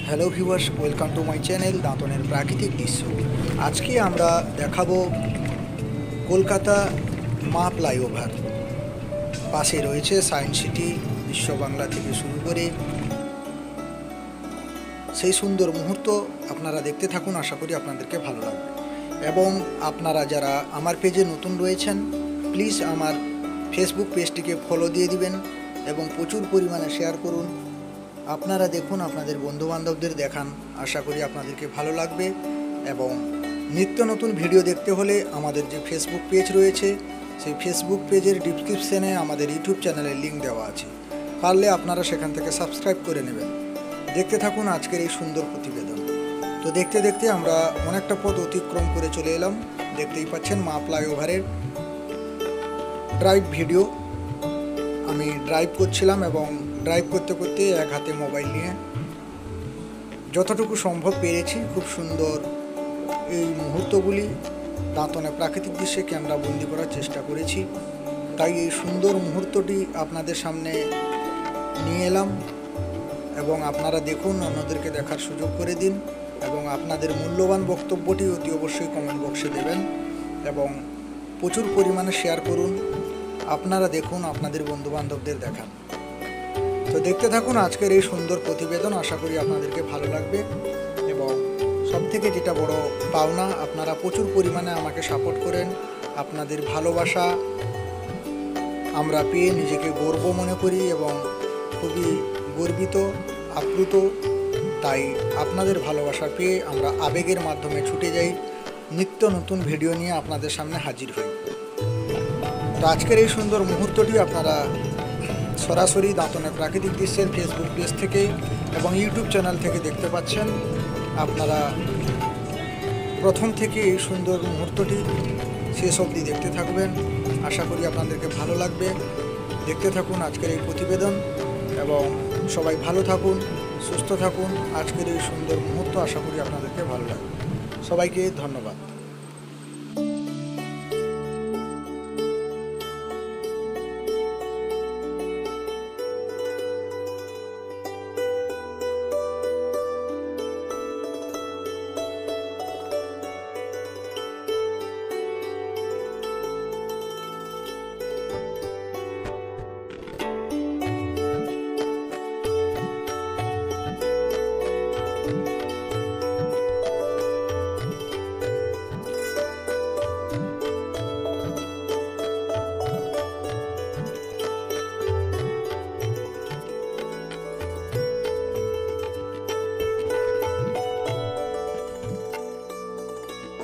Hello viewers, welcome to my channel দাঁতনের প্রাকৃতিক দৃশ্য। আজকে আমরা দেখাবো কলকাতা মা ফ্লাইওভার। পাশে রয়েছে সায়েন্স সিটি, বিশ্ব বাংলা থেকে শুরু করে সেই সুন্দর মুহূর্ত আপনারা দেখতে থাকুন। আশা করি আপনাদেরকে ভালো লাগবে। এবং আপনারা যারা আমার পেজে নতুন রয়েছেন, প্লিজ আমার ফেসবুক পেজটিকে ফলো দিয়ে দিবেন এবং প্রচুর পরিমাণে শেয়ার করুন। আপনারা দেখুন, আপনাদের বন্ধুবান্ধবদের দেখান। আশা করি আপনাদেরকে ভালো লাগবে। এবং নিত্য নতুন ভিডিও দেখতে হলে আমাদের যে ফেসবুক পেজ রয়েছে, সেই ফেসবুক পেজের ডিসক্রিপশানে আমাদের ইউটিউব চ্যানেলের লিঙ্ক দেওয়া আছে। পারলে আপনারা সেখান থেকে সাবস্ক্রাইব করে নেবেন। দেখতে থাকুন আজকের এই সুন্দর প্রতিবেদন। তো দেখতে দেখতে আমরা অনেকটা পথ অতিক্রম করে চলে এলাম। দেখতেই পাচ্ছেন মা ফ্লাইওভারের ড্রাইভ ভিডিও। আমি ড্রাইভ করছিলাম এবং ড্রাইভ করতে করতে এক হাতে মোবাইল নিয়ে যতটুকু সম্ভব পেরেছি খুব সুন্দর এই মুহূর্তগুলি দাঁতনে প্রাকৃতিক দৃশ্যে ক্যামেরা বন্দি করার চেষ্টা করেছি। তাই এই সুন্দর মুহূর্তটি আপনাদের সামনে নিয়ে এলাম এবং আপনারা দেখুন, অন্যদেরকে দেখার সুযোগ করে দিন এবং আপনাদের মূল্যবান বক্তব্যটি অতি অবশ্যই কমেন্ট বক্সে দেবেন এবং প্রচুর পরিমাণে শেয়ার করুন। আপনারা দেখুন, আপনাদের বন্ধুবান্ধবদের দেখান। তো দেখতে থাকুন আজকের এই সুন্দর প্রতিবেদন। আশা করি আপনাদেরকে ভালো লাগবে। এবং সবথেকে যেটা বড় পাওনা, আপনারা প্রচুর পরিমাণে আমাকে সাপোর্ট করেন। আপনাদের ভালোবাসা আমরা পেয়ে নিজেকে গর্ব মনে করি এবং খুবই গর্বিত, আপ্লুত। তাই আপনাদের ভালোবাসা পেয়ে আমরা আবেগের মাধ্যমে ছুটে যাই, নিত্য নতুন ভিডিও নিয়ে আপনাদের সামনে হাজির হই। তো আজকের এই সুন্দর মুহূর্তটি আপনারা সরাসরি দাঁতনের প্রাকৃতিক দৃশ্যের ফেসবুক পেজ থেকে এবং ইউটিউব চ্যানেল থেকে দেখতে পাচ্ছেন। আপনারা প্রথম থেকে এই সুন্দর মুহূর্তটি শেষ অবধি দেখতে থাকবেন। আশা করি আপনাদেরকে ভালো লাগবে। দেখতে থাকুন আজকের এই প্রতিবেদন এবং সবাই ভালো থাকুন, সুস্থ থাকুন। আজকের এই সুন্দর মুহূর্ত আশা করি আপনাদেরকে ভালো লাগবে। সবাইকে ধন্যবাদ।